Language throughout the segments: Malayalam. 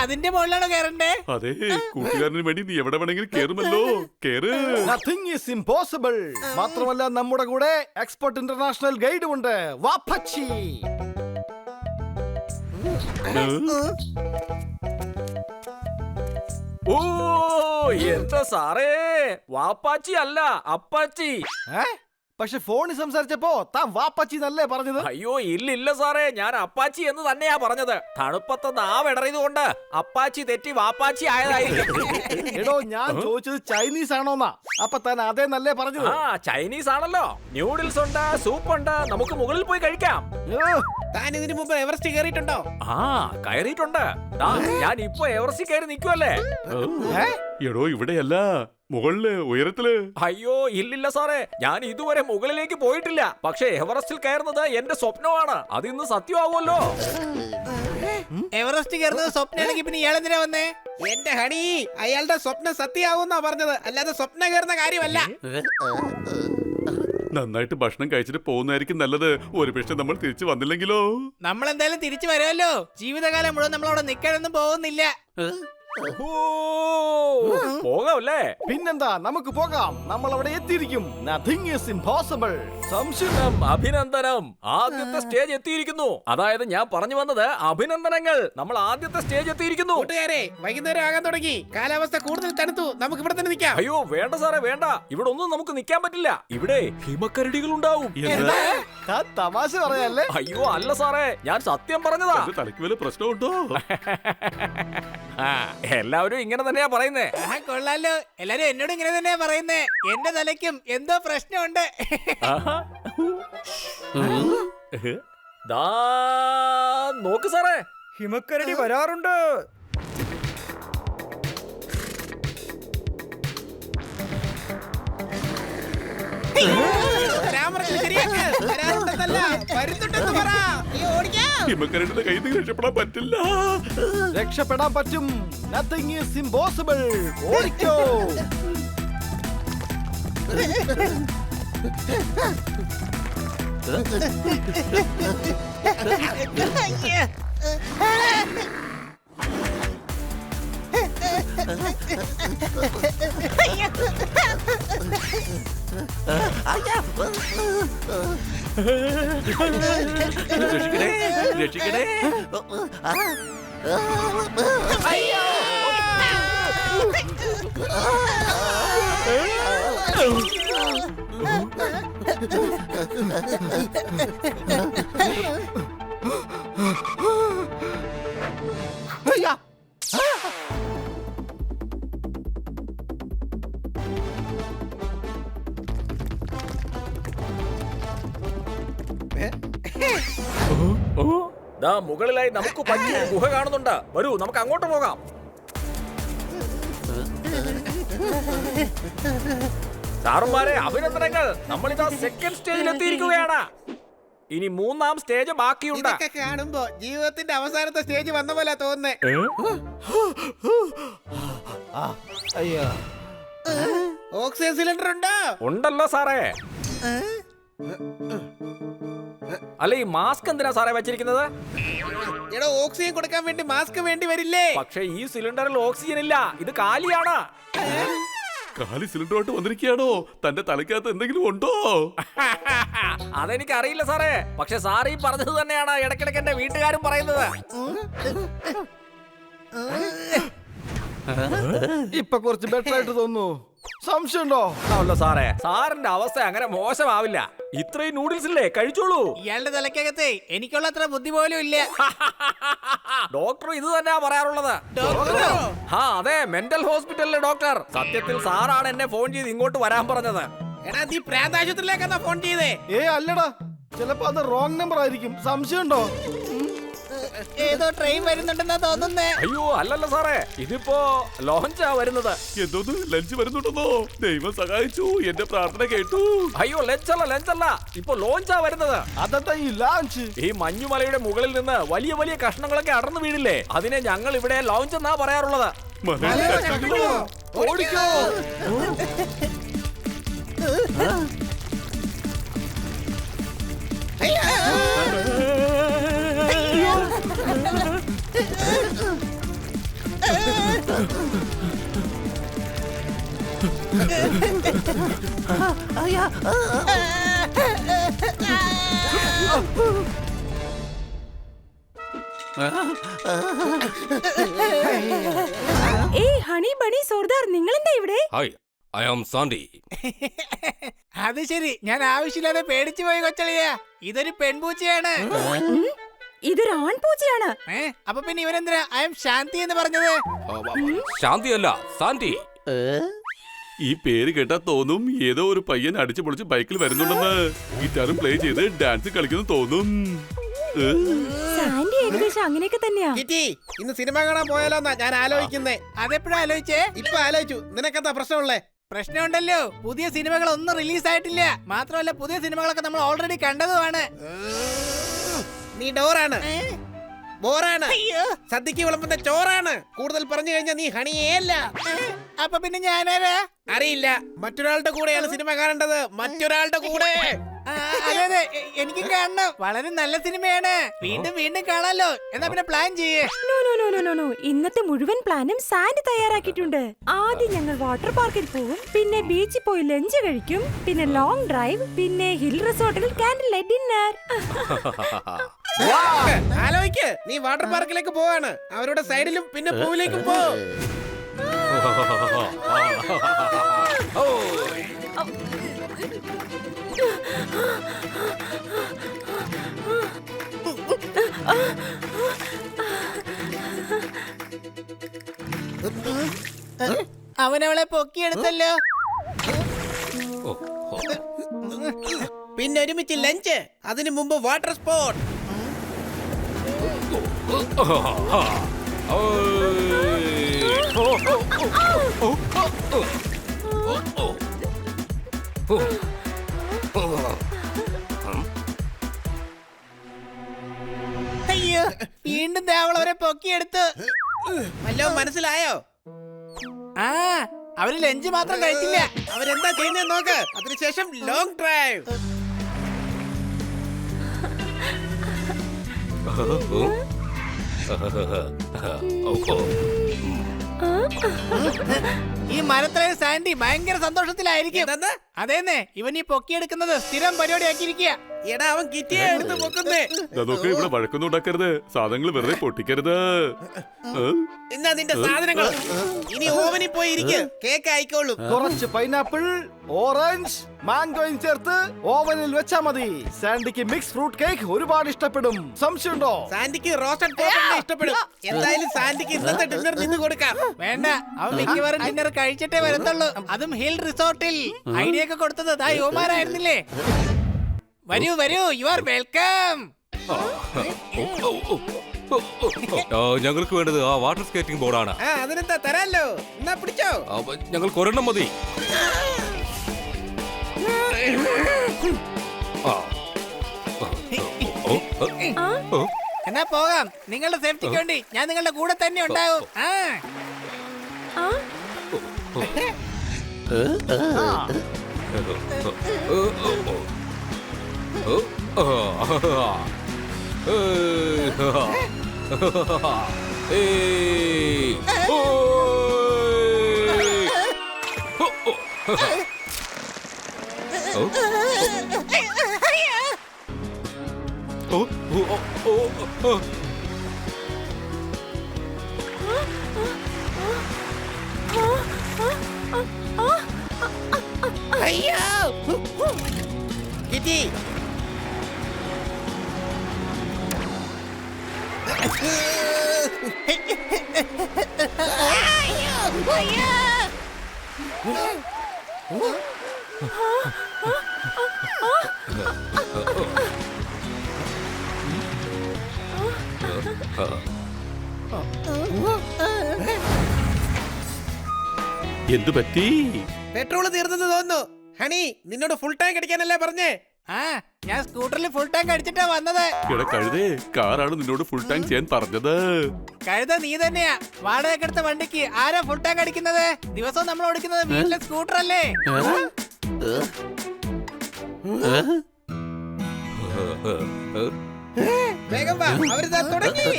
അതിന്റെ മുകളിലാണോ കയറണ്ടേ? അതെ, കൂട്ടുകാരന് വേണ്ടി നീ എവിടെ വേണമെങ്കിലും കേറുമല്ലോ. കേറ്. Nothing is impossible. മാത്രമല്ല നമ്മുടെ കൂടെ എക്സ്പെർട്ട് ഇന്റർനാഷണൽ ഗൈഡും ഉണ്ട്, വാപ്പച്ചി. ഓ എന്താ സാറേ, വാപ്പാച്ചി അല്ല അപ്പാച്ചി. പക്ഷെ ഫോണിൽ സംസാരിച്ചപ്പോ താൻ വാപ്പച്ചി എന്നല്ലേ പറഞ്ഞത്? അയ്യോ ഇല്ല സാറേ, ഞാൻ അപ്പാച്ചി എന്ന് തന്നെയാ പറഞ്ഞത്. തണുപ്പത്ത് നാവിടറിയതുകൊണ്ട് അപ്പാച്ചി തെറ്റി വാപ്പാച്ചി ആയതായിരിക്കും. എടോ, ഞാൻ ചോദിച്ചത് ചൈനീസ് ആണോന്നാ. അപ്പൊ താൻ അതേന്നല്ലേ പറഞ്ഞത്? ആ ചൈനീസ് ആണല്ലോ. ന്യൂഡിൽസ് ഉണ്ട്, സൂപ്പ് ഉണ്ട്, നമുക്ക് മുകളിൽ പോയി കഴിക്കാം. താൻ ഇതിനു മുമ്പ് എവറസ്റ്റ് കയറിയിട്ടുണ്ടോ? ആ കയറിയിട്ടുണ്ട്. ഞാൻ ഇപ്പൊ എവറസ്റ്റ് കയറി നിൽക്കുവല്ലേ. എടോ ഇവിടെയല്ല, മുകളില് ഉയരത്തില്. അയ്യോ ഇല്ലില്ല സാറേ, ഞാൻ ഇതുവരെ മുകളിലേക്ക് പോയിട്ടില്ല. പക്ഷെ എവറസ്റ്റിൽ കയറുന്നത് എന്റെ സ്വപ്നമാണ്. അത് ഇന്ന് സത്യമാവുമല്ലോ. എവറസ്റ്റ് കയറുന്നത് സ്വപ്നമാണെങ്കിൽ പിന്നെ ഇയാളെന്തിനാ വന്നേ? എന്റെ ഹണി, അയാളുടെ സ്വപ്നം സത്യമാവുന്നാ പറഞ്ഞത്, അല്ലാതെ സ്വപ്നം കയറുന്ന കാര്യമല്ല. നന്നായിട്ട് ഭക്ഷണം കഴിച്ചിട്ട് പോകുന്നതായിരിക്കും നല്ലത്. ഒരു പക്ഷെ നമ്മൾ തിരിച്ചു വന്നില്ലെങ്കിലോ? നമ്മൾ എന്തായാലും തിരിച്ചു വരുമല്ലോ. ജീവിതകാലം മുഴുവൻ നമ്മളവിടെ നിൽക്കാനൊന്നും പോകുന്നില്ല. പോകാമല്ലേ? പിന്നെന്താ, നമുക്ക് പോകാം. നമ്മൾ അവിടെ എത്തിയിരിക്കും. Nothing is impossible. സംശയം. അഭിനന്ദനം, ആദ്യത്തെ സ്റ്റേജ് എത്തിയിരിക്കുന്നു. അതായത് ഞാൻ പറഞ്ഞു വന്നത് അഭിനന്ദനങ്ങൾ. നമ്മൾ ആദ്യത്തെ സ്റ്റേജ് എത്തിയിരിക്കുന്നു. കൂട്ടുകാരെ, വൈകുന്നേരം ആകാൻ തുടങ്ങി. കാലാവസ്ഥ കൂടുതൽ തണുത്തു. നമുക്ക് ഇവിടെ തന്നെ നിൽക്കാം. അയ്യോ വേണ്ട സാറേ, വേണ്ട. ഇവിടെ ഒന്നും നമുക്ക് നിൽക്കാൻ പറ്റില്ല. ഇവിടെ ഹിമക്കരടികൾ ഉണ്ടാവും. തമാശ പറയല്ലേ? അയ്യോ അല്ല സാറേ, ഞാൻ സത്യം പറഞ്ഞതാ. തലയ്ക്ക് വല്ല പ്രശ്നമുണ്ടോ? എല്ലാവരും ഇങ്ങനെ തന്നെയാ പറയുന്നേ. കൊള്ളാലോ, എല്ലാരും എന്നോട് ഇങ്ങനെ തന്നെയാ പറയുന്നേ. എന്റെ തലയ്ക്കും എന്തോ പ്രശ്നമുണ്ട്. ദാ നോക്ക് സാറേ, ഹിമക്കരടി വരാറുണ്ട്. ഹിമക്കരടിയുടെ കയ്യിൽ നിന്ന് രക്ഷപ്പെടാൻ പറ്റില്ല. രക്ഷപ്പെടാൻ പറ്റും. Nothing is impossible. ഓടിക്കോ. രക്ഷിക്കണേ, രക്ഷിക്കണേ. ദാ മുകളിലായി നമുക്ക് പറ്റിയ ഗുഹ കാണുന്നുണ്ട്. വരൂ, നമുക്ക് അങ്ങോട്ട് പോകാം. സാറുമാരെ അഭിനന്ദനങ്ങൾ. നമ്മളിതാ സെക്കൻഡ് സ്റ്റേജിൽ എത്തിയിരിക്കുകയാണ്. ഇനി മൂന്നാം സ്റ്റേജ് ബാക്കിയുണ്ട്. കാണുമ്പോ ജീവിതത്തിന്റെ അവസാനത്തെ സ്റ്റേജ് വന്ന പോലെ തോന്നുന്നേ. ഓക്സിജൻ സിലിണ്ടർ ഉണ്ടോ? ഉണ്ടല്ലോ സാറേ. അല്ല, ഈ മാസ്ക് എന്തിനാ സാറേ വെച്ചിരിക്കുന്നത്? എടോ, ഓക്സിജൻ കൊടുക്കാൻ വേണ്ടി മാസ്ക് വേണ്ടി വരില്ലേ? പക്ഷെ ഈ സിലിണ്ടറിൽ ഓക്സിജൻ ഇല്ല, ഇത് കാലിയാണ്. കാലി സിലിണ്ടറുമായിട്ട് വന്നിരിക്കുകയാണോ? തന്റെ തലയ്ക്കകത്ത് എന്തെങ്കിലും ഉണ്ടോ? അതെനിക്ക് അറിയില്ല സാറേ. പക്ഷെ സാർ ഈ പറഞ്ഞത് തന്നെയാണ് ഇടയ്ക്കിടയ്ക്ക് എന്റെ വീട്ടുകാരും പറയുന്നത്. ഇപ്പൊ കുറച്ച് ബെറ്റർ ആയിട്ട് തോന്നുന്നു. സംശയമുണ്ടോ? അല്ല സാറേ, സാറിന്റെ അവസ്ഥ അങ്ങനെ മോശമാവില്ല. ഇത്രയും നൂഡിൽസ് ഇല്ലേ, കഴിച്ചോളൂ. ഇയാളുടെ തലക്കകത്തെ എനിക്കുള്ള അത്ര ബുദ്ധി പോലും ഇല്ല. ഡോക്ടർ ഇത് തന്നെയാ പറയാറുള്ളത്. ആ അതെ, മെന്റൽ ഹോസ്പിറ്റലിലെ ഡോക്ടർ. സത്യത്തിൽ സാറാണ് എന്നെ ഫോൺ ചെയ്ത് ഇങ്ങോട്ട് വരാൻ പറഞ്ഞത്. എടാ, നീ പ്രാന്താശുപത്രിയിലേക്കാ ഫോൺ ചെയ്തേ? അല്ലടാ, ചിലപ്പോ അത് റോങ് നമ്പർ ആയിരിക്കും. സംശയമുണ്ടോ? ഏതോ ട്രെയിൻ വരുന്നുണ്ടെന്നാ തോന്നുന്നേ. അയ്യോ അല്ലല്ല സാറേ, ഇതിപ്പോ ലോഞ്ചാ വരുന്നത്. എന്തോന്ന് ലഞ്ച് വരുന്നുണ്ടെന്നോ? ദൈവം സഹായിച്ചു, എന്റെ പ്രാർത്ഥന കേട്ടു. അയ്യോ ലഞ്ചല്ല, ഇപ്പൊ ലോഞ്ചാ വരുന്നത്. അതെന്താ ഈ ലോഞ്ച്? ഈ മഞ്ഞുമലയുടെ മുകളിൽ നിന്ന് വലിയ വലിയ കഷ്ണങ്ങളൊക്കെ അടർന്നു വീഴില്ലേ, അതിനെ ഞങ്ങൾ ഇവിടെ ലോഞ്ച് എന്നാ പറയാറുള്ളത്. ഓടിക്കോ. ഏയ് ഹണി ബണി സോർദാർ നിങ്ങൾ എന്താ ഇവിടെ? Hi, I am Sandy. അത് ശരി, ഞാൻ ആവശ്യമില്ലാതെ പേടിച്ചു പോയി കൊച്ചളിയ. ഇതൊരു പെൺപൂച്ചയാണ്. ഇതൊരു ആൺപൂച്ചയാണ്. അപ്പൊ പിന്നെ ഇവനെന്തിനാ ഐ എം ശാന്തി എന്ന് പറഞ്ഞത്? ശാന്തിയല്ല, സാൻഡി. ഈ പേര് കേട്ടാ തോന്നും ഏതോ ഒരു പയ്യൻ അടിച്ചു പൊളിച്ച് ബൈക്കിൽ വരുന്നുണ്ടെന്ന്. ഗിറ്റാറും പ്ലേ ചെയ്ത് ഡാൻസ് കളിക്കുന്നു തോന്നും. സാൻഡി ഏകദേശം അങ്ങനെയൊക്കെ തന്നെയാ. കിറ്റി, ഇന്ന് സിനിമ കാണാൻ പോയാലോന്നാ ഞാൻ ആലോചിക്കുന്നേ. അതെപ്പോഴാ ആലോചിച്ചേ? ഇപ്പൊ ആലോചിച്ചു. നിനക്കെന്താ പ്രശ്നമുള്ളേ? പ്രശ്നമുണ്ടല്ലോ, പുതിയ സിനിമകൾ ഒന്നും റിലീസ് ആയിട്ടില്ല. മാത്രമല്ല പുതിയ സിനിമകളൊക്കെ നമ്മൾ ഓൾറെഡി കണ്ടതുമാണ്. നീ ഡോറാണ്, ബോറാണ്, സദ്യക്ക് വിളമ്പുന്ന ചോറാണ്. കൂടുതൽ പറഞ്ഞു കഴിഞ്ഞാൽ നീ ഹണിയേ. അപ്പൊ പിന്നെ ഞാനാരാ? അറിയില്ല. മറ്റൊരാളുടെ കൂടെയാണ് സിനിമ കാണേണ്ടത്. മറ്റൊരാളുടെ കൂടെ. അതെ അതെ, എനിക്കും കാണണം. വളരെ നല്ല സിനിമയാണ്. വീണ്ടും വീണ്ടും കാണാലോ. എന്നാ പിന്നെ പ്ലാൻ ചെയ്യേ. No no no no no no. ഇന്നത്തെ മുഴുവൻ പ്ലാനും സാൻഡി തയ്യാറാക്കിയിട്ടുണ്ട്. ആദ്യം ഞങ്ങൾ വാട്ടർ പാർക്കിൽ പോകും, പിന്നെ ബീച്ചിൽ പോയി ലഞ്ച് കഴിക്കും, പിന്നെ ലോങ് ഡ്രൈവ്, പിന്നെ ഹിൽ റിസോർട്ടിൽ കാൻഡിൽ ലൈറ്റ് ഡിന്നർ. ആലോചിക്ക്, നീ വാട്ടർ പാർക്കിലേക്ക് പോവാണ്. അവരുടെ സൈഡിലും പിന്നെ പൂവിലേക്കും പോ. അവനവളെ പൊക്കിയെടുത്തല്ലോ. പിന്നെ ഒരുമിച്ച് ലഞ്ച്, അതിനു മുമ്പ് വാട്ടർ സ്പോർട്ട്. അയ്യോ, വീണ്ടും ദേവളവരെ പൊക്കിയെടുത്ത്. വല്ലോ മനസ്സിലായോ? ആ, അവര് ലഞ്ച് മാത്രം കഴിച്ചില്ല. അവരെന്താ ചെയ്യുന്നത് നോക്ക്. അതിനുശേഷം ലോങ് ഡ്രൈവ്. ഈ മരത്തിലെ സാൻഡി ഭയങ്കര സന്തോഷത്തിലായിരിക്കും. അതേന്നെ, ഇവൻ ഈ പൊക്കിയെടുക്കുന്നത് സ്ഥിരം പരിപാടിയാക്കിയിരിക്കുക. എടാ, അവൻ കിറ്റിയെ എടുത്ത് പൊക്കുന്നേ. അതൊക്കെ ഇവിടെ വഴക്കൊന്നും ഉണ്ടാക്കരുത്. സാധനങ്ങൾ വെറുതെ പൊട്ടിക്കരുത്. എന്നാ നിന്റെ സാധനങ്ങൾ ഇനി ഓവനിൽ പോയി ഇരിക്കുക. കേക്ക് ആയിക്കോളും. കുറച്ച് പൈനാപ്പിൾ, ഓറഞ്ച്, മാംഗോയും ചേർത്ത് ഓവനിൽ വെച്ചാ മതി. സാൻഡിക്ക് മിക്സ് ഫ്രൂട്ട് കേക്ക് ഒരുപാട് ഇഷ്ടപ്പെടും. സംശയമുണ്ടോ? സാൻഡിക്ക് റോസ്റ്റഡ് പോപ്കോൺ ഇഷ്ടപ്പെടും. എന്തായാലും സാൻഡിക്ക് ഇന്നത്തെ ഡിന്നർ നിന്ന് കൊടുക്കാം. വേണ്ട, അവൻ മിക്കവാറും ഡിന്നർ കഴിച്ചിട്ടേ വരത്തുള്ളൂ. അതും ഹിൽ റിസോർട്ടിൽ. ഐഡിയ ഒക്കെ കൊടുത്തത് ദാ യുവമാരായിരുന്നില്ലേ. വരൂ വരൂ, യു ആർ വെൽക്കം. ഞങ്ങൾക്ക് വേണ്ടത് ആ വാട്ടർ സ്കേറ്റിംഗ് ബോർഡാണ്. അതിനെന്താ തരാല്ലോ. എന്നാ പിടിച്ചോ. ഞങ്ങൾക്ക് ഒരെണ്ണം മതി. എന്നാ പോകാം. നിങ്ങളുടെ സേഫ്റ്റിക്ക് വേണ്ടി ഞാൻ നിങ്ങളുടെ കൂടെ തന്നെ ഉണ്ടാവും. കിറ്റി, എന്തു പറ്റി? പെട്രോൾ തീർന്നെന്ന് തോന്നുന്നു. ഹണി, നിന്നോട് ഫുൾ ടാങ്ക് അടിക്കാനല്ലേ പറഞ്ഞേ? ഞാൻ സ്കൂട്ടറിൽ ഫുൾ ടാങ്ക് അടിച്ചിട്ടാ വന്നത്. എടാ കഴുതേ, കാറാണ് നിന്നോട് ഫുൾ ടാങ്ക് ചെയ്യാൻ പറഞ്ഞത്. കഴുത നീ തന്നെയാ. വാടകയ്ക്ക് എടുത്ത വണ്ടിക്ക് ആരാ ഫുൾ ടാങ്ക് അടിക്കുന്നത്? ദിവസവും നമ്മൾ ഓടിക്കുന്നത് വീട്ടിലെ സ്കൂട്ടർ അല്ലേ? വേഗം വാ, അവരിതാ തുടങ്ങി.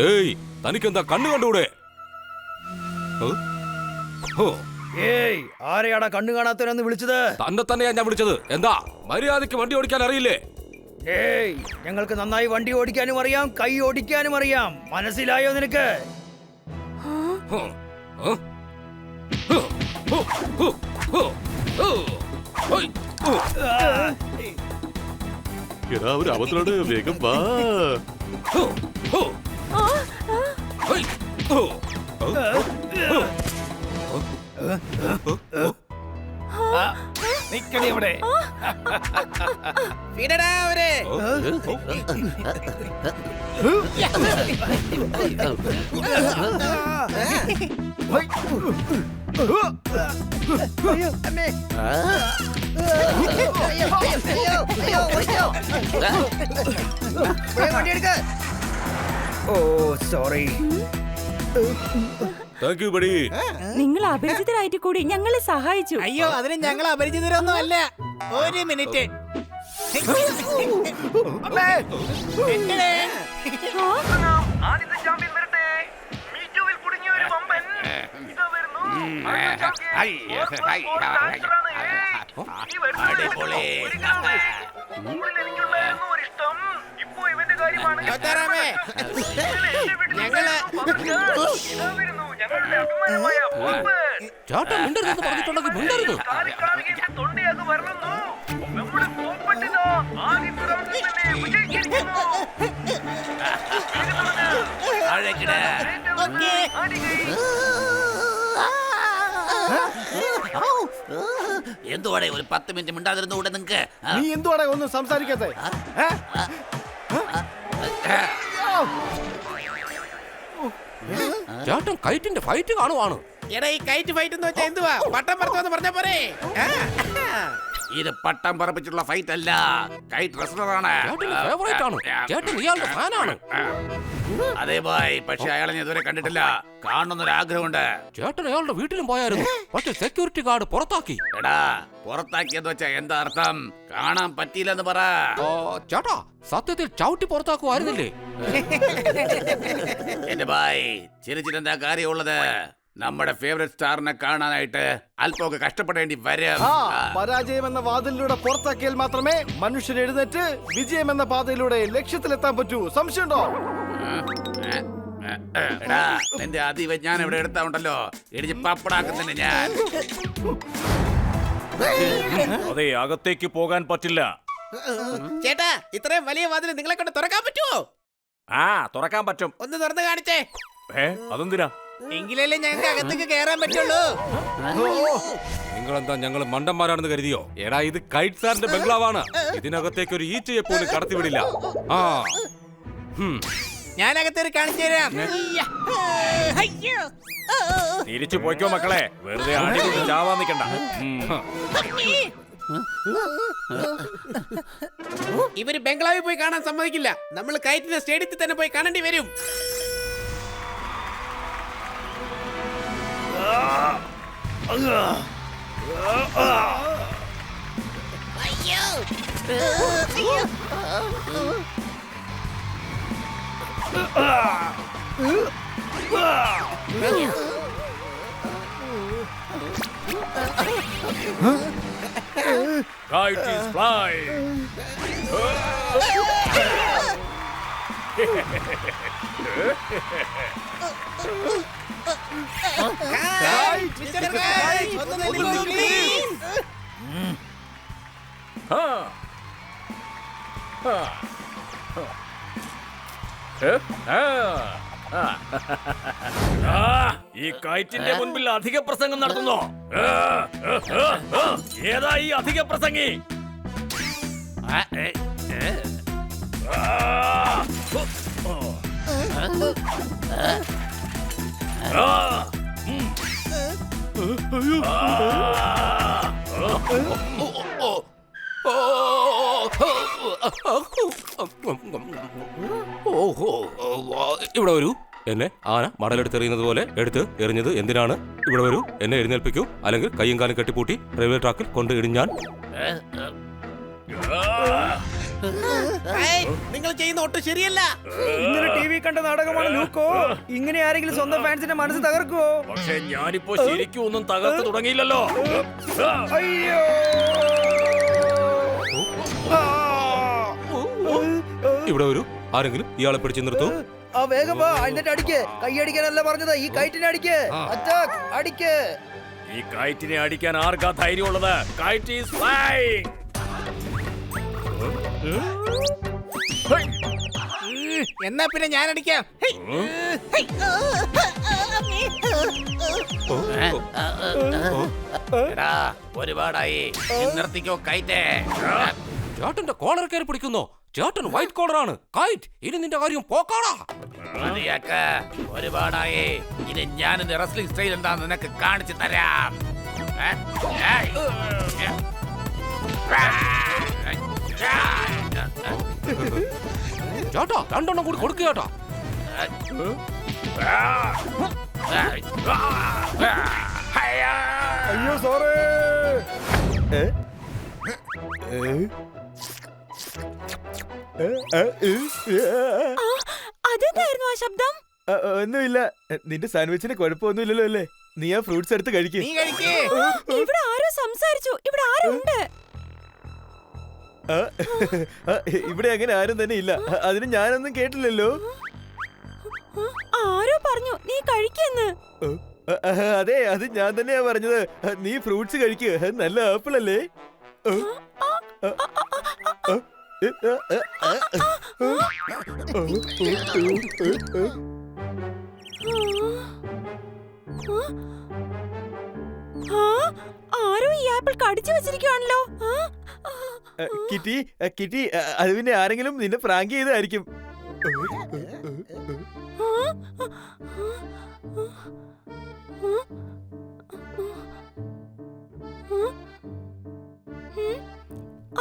ഏയ്, തനിക്കെന്താ കണ്ണു കണ്ടൂടെ? ഏയ് ആരെയാടാ കണ്ണു കാണാത്തവനെന്ന് വിളിച്ചത്? തന്നെ തന്നെയാ ഞാൻ വിളിച്ചത്. എന്താ മര്യാദയ്ക്ക് വണ്ടി ഓടിക്കാൻ അറിയില്ലേ? ഏയ് ഞങ്ങൾക്ക് നന്നായി വണ്ടി ഓടിക്കാനും അറിയാം, കൈ ഓടിക്കാനും അറിയാം. മനസ്സിലായോ നിനക്ക്? എടാ ഒരു അവസരമാണ്, വേഗം വാ. നിക്കണി ഇവിടെ. വിടടാ അവരെ. ഓ സോറി. Thank you buddy. നിങ്ങൾ അപരിചിതരായിട്ട് കൂടി ഞങ്ങളെ സഹായിച്ചു. അയ്യോ അതിന് ഞങ്ങൾ അപരിചിതരൊന്നും അല്ല. ഒരു മിനിറ്റ്. ചേട്ടാ മിണ്ടരുതെന്ന് പറഞ്ഞിട്ടുണ്ടെങ്കിൽ മിണ്ടരുത്. എന്തുവാടേ ഒരു 10 മിനിറ്റ് മിണ്ടാതിരുന്നുകൂടെ നിങ്ങക്ക്? നീ എന്തുവാടാ ഒന്നും സംസാരിക്കാത്തെ? ചേട്ടൻ കൈറ്റിന്റെ ഫൈറ്റ് കാണുവാണ്. എടാ ഈ കൈറ്റ് ഫൈറ്റ് എന്ന് വെച്ചാൽ എന്തുവാ? പട്ടം പറത്തുവെന്ന് പറഞ്ഞ പോരെ. ഇത് പട്ടം പറപ്പിച്ചുള്ള ഫൈറ്റ് അല്ല, കൈറ്റ് റെസ്ലറാണ്. ചേട്ടന്റെ ഫേവറേറ്റ് ആണ്. ചേട്ടൻ ഇയാളുടെ ഫാനാണ്. അതെ ബായ്, പക്ഷെ അയാളെ ഞാൻ ഇതുവരെ കണ്ടിട്ടില്ല. കാണണമെന്നൊരാഗ്രഹമുണ്ട്. ചേട്ടൻ അയാളുടെ വീട്ടിലും പോയായിരുന്നു. പക്ഷെ സെക്യൂരിറ്റി ഗാർഡ് പുറത്താക്കി. എടാ പുറത്താക്കിയെന്ന് വെച്ചാ എന്താ അർത്ഥം? കാണാൻ പറ്റിയില്ലെന്ന് പറ. ചേട്ടാ സത്യത്തിൽ ചവിട്ടി പുറത്താക്കുമായിരുന്നില്ലേ? എന്റെ ബായ് ചിരിച്ചിട്ടെന്താ കാര്യമുള്ളത്? നമ്മുടെ ഫേവറേറ്റ് സ്റ്റാറിനെ കാണാനായിട്ട് അല്പമൊക്കെ കഷ്ടപ്പെടേണ്ടി വരും. പരാജയം എന്ന വാതിലിലൂടെ പുറത്താക്കിയാൽ മാത്രമേ മനുഷ്യൻ എഴുന്നേറ്റ് വിജയം എന്ന പാതയിലൂടെ ലക്ഷ്യത്തിലെത്താൻ പറ്റൂ. സംശയമുണ്ടോ? എടാ നിന്റെ അതിവിജ്ഞാനം ഇവിടെ എടുത്താ ഉണ്ടല്ലോ, ഇടിച്ച് പപ്പടാക്കുന്നുണ്ട് ഞാൻ. അതെ, അകത്തേക്ക് പോകാൻ പറ്റില്ല. ചേട്ടാ ഇത്രയും വലിയ വാതിൽ നിങ്ങളെ കൊണ്ട് തുറക്കാൻ പറ്റുമോ? തുറക്കാൻ പറ്റും. ഒന്ന് തുറന്ന് കാണിച്ചേ. അതെന്തിനാ? എങ്കിലല്ലേ ഞങ്ങൾക്ക് അകത്തേക്ക് കയറാൻ പറ്റുള്ളൂ. നിങ്ങളെന്താ ഞങ്ങൾ മണ്ടന്മാരാണെന്ന് കരുതിയോ? എടാ ഇത് കൈറ്റ് സാറിന്റെ ബംഗ്ലാവാണ്. ഇതിനകത്തേക്ക് ഒരു ഈച്ചയെ പോലും കടത്തിവിടില്ല. ഞാൻ അകത്തേക്ക് കാണിച്ചു തരാം. തിരിച്ചു പോയിക്കോ മക്കളെ, വെറുതെ ചാവാൻ നിൽക്കണ്ട. ഇവര് ബംഗ്ലാവിൽ പോയി കാണാൻ സമ്മതിക്കില്ല. നമ്മൾ കൈറ്റിന്റെ സ്റ്റേഡിയത്തിൽ തന്നെ പോയി കാണേണ്ടി വരും. Kite is flying. Mister KITE, ഒന്ന് നിൽക്കൂ, please. ഈ കയറ്റിന്റെ മുൻപിൽ അധിക പ്രസംഗം നടത്തുന്നോ? ഏതാ ഈ അധിക പ്രസംഗി? ഇവിടെ വരൂ. എന്നെ ആന മടലെടുത്തെറിയുന്നത് പോലെ എടുത്ത് എറിഞ്ഞത് എന്തിനാണ്? ഇവിടെ വരൂ, എന്നെ എഴുന്നേൽപ്പിക്കൂ, അല്ലെങ്കിൽ കയ്യും കാലും കെട്ടിപ്പൂട്ടി റെയിൽവേ ട്രാക്കിൽ കൊണ്ട് ഇടിഞ്ഞാൽ. നിങ്ങൾ ചെയ്യുന്ന ഒട്ടും ശരിയല്ല. ഇന്നലെ ടി വി കണ്ട നാടകമാണ് ലൂക്കോ. ഇങ്ങനെ ആരെങ്കിലും സ്വന്തം ഫാൻസിന്റെ മനസ്സ് തകർക്കുവോ? പക്ഷെ ഞാനിപ്പോ ശരിക്കും ഒന്നും തകർത്ത് തുടങ്ങിയില്ലല്ലോ. അയ്യോ ഇവിടെ വരൂ. ആരെങ്കിലും ഇയാളെ പിടിച്ചു നിർത്തൂ. ആ വേഗം വാ, എന്നിട്ട് അടിക്ക്. കൈയടിക്കാനല്ല പറഞ്ഞത്, ഈ കൈറ്റിനെ അടിക്ക്. അറ്റാക്ക്, അടിക്ക്. ഈ കൈറ്റിനെ അടിക്കാൻ ആർക്കാ ധൈര്യമുള്ളത്? KITE is flying. എന്നാ പിന്നെ ഞാൻ അടിക്കാം. ഹെയ്. ഹെയ്. എടാ, ഒരുപാടായി. നീ നിർത്തിക്കോ കൈറ്റേ. ചേട്ടന്റെ കോളർ കയറി പിടിക്കുന്നോ? ചേട്ടൻ വൈറ്റ് കോളറാണ്. കൈറ്റ്, ഇനി നിന്റെ കാര്യം പോക്കാടാ. മതിയാക്ക, ഒരുപാടായി. ഇനി ഞാൻ എന്റെ റെസ്ലിംഗ് സ്റ്റൈൽ എന്താന്ന് നിനക്ക് കാണിച്ചു തരാം. ചേട്ടാ, രണ്ടെണ്ണം കൂടി കൊടുക്കുക ചേട്ടാ. അയ്യോ സോറി. അതെന്തായിരുന്നു ആ ശബ്ദം? ഒന്നുമില്ല. നിന്റെ സാൻഡ്വിച്ചിന് കുഴപ്പമൊന്നുമില്ലല്ലോ അല്ലേ? നീ ആ ഫ്രൂട്ട്സ് എടുത്ത് കഴിക്കേ. നീ കഴിക്കേ. ഇവിടെ ആരോ സംസാരിച്ചു. ഇവിടെ ആരുണ്ട്? ഇവിടെ അങ്ങനെ ആരും തന്നെ ഇല്ല. അതിന് ഞാനൊന്നും കേട്ടില്ലല്ലോ. ആരോ പറഞ്ഞു നീ കഴിക്കെന്ന്. അതെ, അത് ഞാൻ തന്നെയാ പറഞ്ഞത്. നീ ഫ്രൂട്ട്സ് കഴിക്കുക. നല്ല ആപ്പിൾ അല്ലേ? ആരോ ഈ ആപ്പിൾ കടിച്ചു വെച്ചിരിക്കുവാണല്ലോ. കിറ്റി, കിറ്റി, അത് പിന്നെ ആരെങ്കിലും നിന്നെ പ്രാങ്ക് ചെയ്തായിരിക്കും.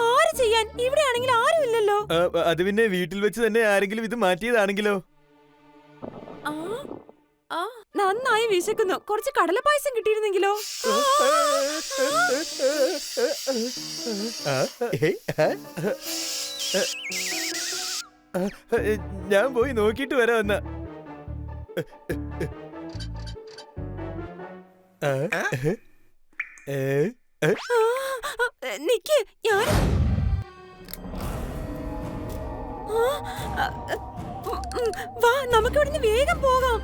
ആര് ചെയ്യാൻ? ഇവിടെ ആണെങ്കിൽ ആരും ഇല്ലല്ലോ. അത് പിന്നെ വീട്ടിൽ വെച്ച് തന്നെ ആരെങ്കിലും ഇത് മാറ്റിയതാണെങ്കിലോ? നന്നായി വിശക്കുന്നു. കുറച്ച് കടലപ്പായസം കിട്ടിയിരുന്നെങ്കിലോ? ഞാൻ പോയി നോക്കിട്ട് വരാം എന്നാ. നിക്ക്, ഞാൻ വാ, നമുക്ക് ഇവിടുന്ന് വേഗം പോകാം.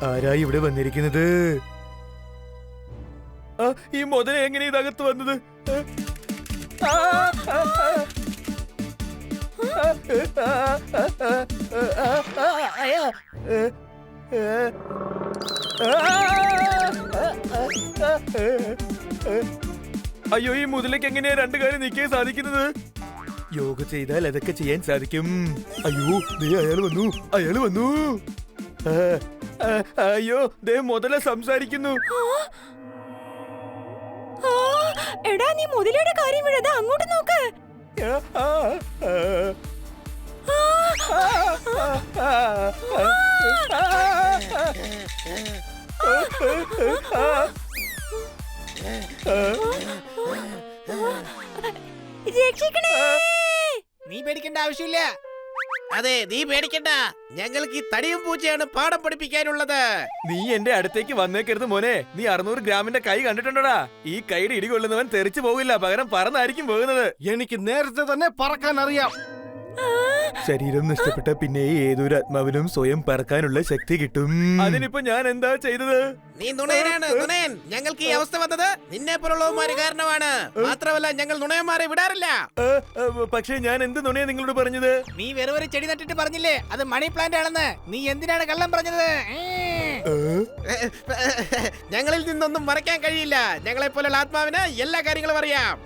ആരാ ഇവിടെ വന്നിരിക്കുന്നത്? ഈ മുതല എങ്ങനെ ഇതകത്ത് വന്നത്? അയ്യോ, ഈ മുതലേക്ക് എങ്ങനെയാ രണ്ടു കാര്യം നീക്കാൻ സാധിക്കുന്നത്? യോഗ ചെയ്താൽ അതൊക്കെ ചെയ്യാൻ സാധിക്കും. അയ്യോ, ദേ അയാള് വന്നു, അയാള് വന്നു. അയ്യോ, ദേ മുതല സംസാരിക്കുന്നു. എടാ, നീ മുതലയുടെ കാര്യം വിടാതെ അങ്ങോട്ട് നോക്ക്. രക്ഷിക്കണേ. നീ പേടിക്കേണ്ട ആവശ്യമില്ല. അതെ, നീ പേടിക്കണ്ട. ഞങ്ങൾക്ക് ഈ തടിയും പൂച്ചയാണ് പാഠം പഠിപ്പിക്കാനുള്ളത്. നീ എന്റെ അടുത്തേക്ക് വന്നേക്കരുത് മോനെ. നീ 600 ഗ്രാമിന്റെ കൈ കണ്ടിട്ടുണ്ടോടാ? ഈ കൈയുടെ ഇടികൊള്ളുന്നവൻ തെറിച്ചു പോകില്ല, പകരം പറന്നായിരിക്കും പോകുന്നത്. എനിക്ക് നേരത്തെ തന്നെ പറക്കാൻ അറിയാം. ശരീരം നഷ്ടപ്പെട്ട പിന്നെ ഏതൊരു ആത്മാവിനും സ്വയം പറക്കാനുള്ള ശക്തി കിട്ടും. അതിനിപ്പോ ഞാൻ എന്താ ചെയ്തത്? നീ നുണയനാണ്, നുണയൻ. ഞങ്ങൾക്ക് ഈ അവസ്ഥ വന്നത് നിന്നെ പോലുള്ളവന്മാര് കാരണമാണ്. മാത്രമല്ല, ഞങ്ങൾ നുണയന്മാരെ വിടാറില്ല. പക്ഷേ ഞാൻ എന്ത് നുണയാ നിങ്ങളോട് പറഞ്ഞത്? നീ വെറും ഒരു ചെടി നട്ടിട്ട് പറഞ്ഞില്ലേ അത് മണി പ്ലാന്റ് ആണെന്ന്? നീ എന്തിനാണ് കള്ളം പറഞ്ഞത്? ഞങ്ങളിൽ നിന്നൊന്നും മറയ്ക്കാൻ കഴിയില്ല. ഞങ്ങളെ പോലുള്ള ആത്മാവിന് എല്ലാ കാര്യങ്ങളും അറിയാം.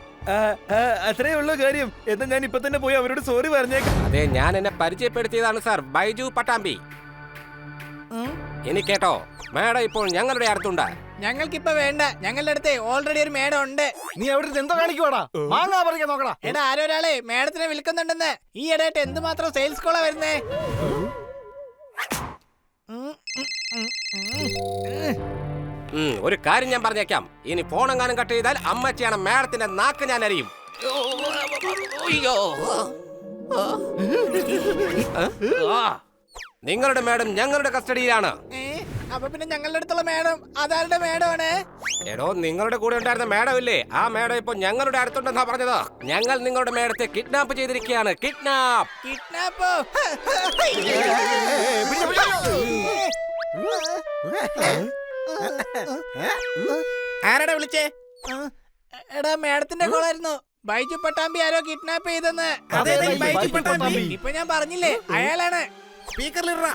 അത്രേ ഉള്ളൂ കാര്യം. എന്നാ ഞാൻ ഇപ്പൊ തന്നെ പോയി അവരോട് സോറി പറഞ്ഞേക്കാം. അതെ, ഞാൻ എന്നെ പരിചയപ്പെടുത്തിയതാണ് സാർ, ബൈജു പട്ടാമ്പി. ഇനി കേട്ടോ, മേഡം ഇപ്പോൾ ഞങ്ങളുടെ അടുത്തുണ്ട്. ഞങ്ങൾക്കിപ്പോ വേണ്ട. ഞങ്ങളുടെ അടുത്ത് ഓൾറെഡി ഒരു മേഡം ഉണ്ട്. നീ അവിടെ എന്തോ കാണിക്കുവാടാ? മാങ്ങാ പറിക്കാൻ നോക്കടാ. എടാ, ആരൊരാളെ മേഡത്തിനെ വിൽക്കുന്നുണ്ടെന്ന്. ഈ ഇടയായിട്ട് എന്തുമാത്രം സെയിൽസ് കോളാ വരുന്നേ. ഒരു കാര്യം ഞാൻ പറഞ്ഞേക്കാം, ഇനി ഫോണെങ്ങാനും കട്ട് ചെയ്താൽ അമ്മച്ചിയാണ് മാഡത്തിന്റെ നാക്ക് ഞാൻ അറിയും. നിങ്ങളുടെ മാഡം ഞങ്ങളുടെ കസ്റ്റഡിയിലാണ്. അപ്പൊ പിന്നെ ഞങ്ങളുടെ അടുത്തുള്ള മാഡം അതാരുടെ മാഡമാണ്? എടോ, നിങ്ങളുടെ കൂടെ ഉണ്ടായിരുന്ന മാഡം ഇല്ലേ, ആ മാഡം ഇപ്പൊ ഞങ്ങളുടെ അടുത്തുണ്ടെന്നാ പറഞ്ഞത്. ഞങ്ങൾ നിങ്ങളുടെ മാഡത്തെ കിഡ്നാപ്പ് ചെയ്തിരിക്കുകയാണ്. കിഡ്നാപ്പ്. കിഡ്നാപ്പോ? ആരാടാ വിളിച്ചേ? എടാ മാഡത്തിന്റെ കോളായിരുന്നു. ബൈജു പട്ടാമ്പി ആരോ കിഡ്നാപ്പ് ചെയ്തെന്ന്. ബൈജു പട്ടാമ്പി. ഇപ്പൊ ഞാൻ പറഞ്ഞില്ലേ, അയാളാണ്. സ്പീക്കറിലിട.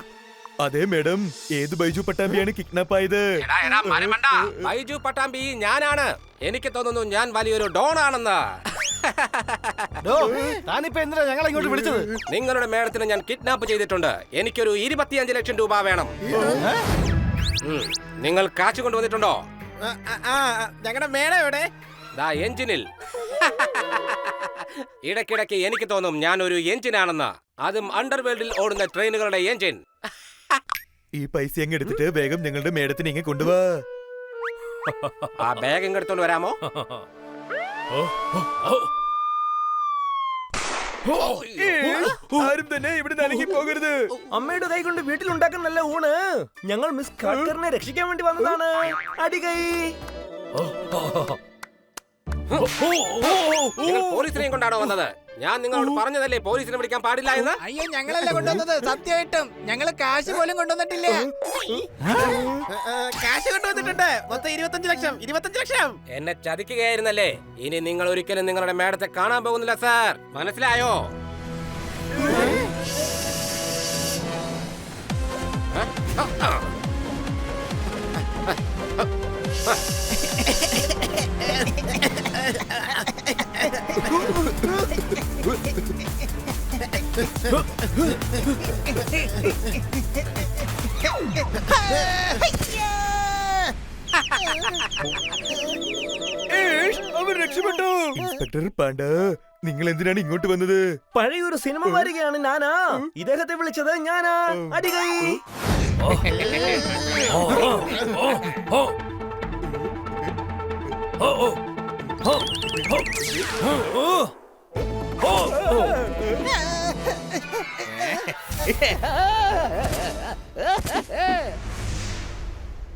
അതെ മേഡം, ഏത് ബൈജു പട്ടാമ്പിയാണ് കിഡ്നാപ്പ് ആയത്? എടാ, മരമണ്ട. ബൈജു പട്ടാമ്പി ഞാനാണ്. എനിക്ക് തോന്നുന്നു ഞാൻ വലിയൊരു ഡോൺ ആണെന്ന്. താനിപ്പോ എന്തിനാ ഞങ്ങളെ ഇങ്ങോട്ട് വിളിച്ചത്? നിങ്ങളുടെ മേഡത്തിനെ ഞാൻ കിഡ്നാപ്പ് ചെയ്തിട്ടുണ്ട്. എനിക്കൊരു 25 ലക്ഷം രൂപ വേണം. നിങ്ങൾ കാശ് കൊണ്ടുവന്നിട്ടുണ്ടോ? ഞങ്ങളുടെ മേഡം എവിടെ? ദാ എഞ്ചിനിൽ. ഇടയ്ക്കിടയ്ക്ക് എനിക്ക് തോന്നും ഞാൻ ഒരു എഞ്ചിനാണെന്ന്. അതും അണ്ടർവേൾഡിൽ ഓടുന്ന ട്രെയിനുകളുടെ എഞ്ചിൻ. ഈ പൈസ അങ്ങ് എടുത്തിട്ട് വേഗം ഞങ്ങളുടെ മേഡത്തിനെ ഇങ്ങനെ കൊണ്ടുവാ. ആ ബാഗ് ഇങ്ങെടുത്തോണ്ട് വരാമോ? ആരും തന്നെ ഇവിടെ നനങ്ങി പോകരുത്. അമ്മയുടെ കൈ കൊണ്ട് വീട്ടിലുണ്ടാക്കുന്ന നല്ല ഊണ് ഞങ്ങൾ മിസ് ഖാക്കറിനെ രക്ഷിക്കാൻ വേണ്ടി വന്നതാണ്. അടികൈ. നിങ്ങൾ പോലീസിനെയും കൊണ്ടാണോ വന്നത്? ഞാൻ നിങ്ങളോട് പറഞ്ഞതല്ലേ പോലീസിനെ വിളിക്കാൻ പാടില്ല എന്ന്. അയ്യോ, ഞങ്ങളല്ല കൊണ്ടുവന്നത്. സത്യമായിട്ടും ഞങ്ങള് കാശ് പോലും കൊണ്ടുവന്നിട്ടില്ല. കാശ് കൊണ്ടുവന്നിട്ടുണ്ട്. മൊത്തം 25 ലക്ഷം. എന്നെ ചതിക്കുകയായിരുന്നല്ലേ? ഇനി നിങ്ങൾ ഒരിക്കലും നിങ്ങളുടെ മേഡത്തെ കാണാൻ പോകുന്നില്ല സാർ. മനസ്സിലായോ? അവർ രക്ഷപ്പെട്ടു. ഇൻസ്പെക്ടർ പാണ്ഡ, നിങ്ങൾ എന്തിനാണ് ഇങ്ങോട്ട് വന്നത്? പഴയൊരു സിനിമ വരികയാണ്. ഞാനാ ഇദ്ദേഹത്തെ വിളിച്ചത്. ഞാനാ അടികൈ.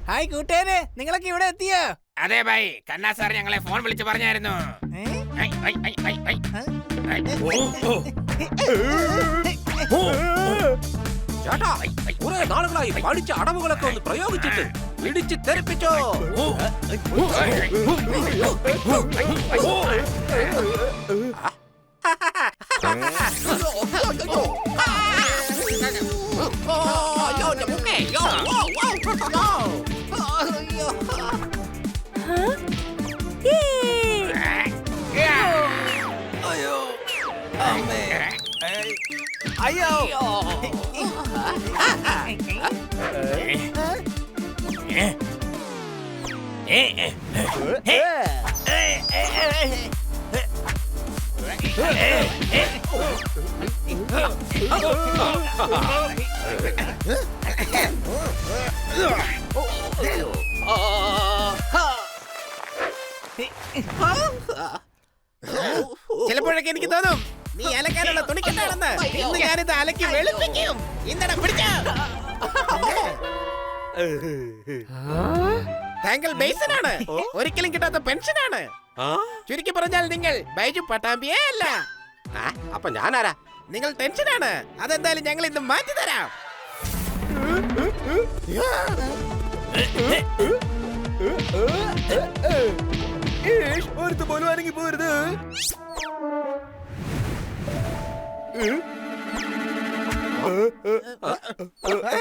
ഹായ് കൂട്ടുകാരെ, നിങ്ങളൊക്കെ ഇവിടെ എത്തിയോ? അതെ ബൈ, കന്നാ സാർ ഞങ്ങളെ ഫോൺ വിളിച്ച് പറഞ്ഞായിരുന്നു. ചേട്ടാ, കുറെ നാളുകളായി പഠിച്ച അടവുകളൊക്കെ ഒന്ന് പ്രയോഗിച്ചിട്ട് ഇടിച്ച് തെറിപ്പിച്ചോ. ചിലപ്പോഴൊക്കെ എനിക്ക് തോന്നും നീ അലക്കാനുള്ള തുണിക്കെട്ടാണെന്ന്. ഇന്ന് ഞാനിത് അലക്കി വെളുപ്പിക്കും. ഇന്നടാ പിടിച്ചോ. താങ്കൾ ബേസനാണ്. ഒരിക്കലും കിട്ടാത്ത പെൻഷനാണ്. ചുരുക്കി പറഞ്ഞാൽ നിങ്ങൾ ബൈജു പട്ടാമ്പിയേ അല്ല. അപ്പൊ ഞാനാരാ? നിങ്ങൾ ടെൻഷനാണ്. അതെന്തായാലും ഞങ്ങൾ ഇന്ന് മാറ്റി തരാം. ഒരുത്ത് പോലും അനങ്ങി പോരുത്.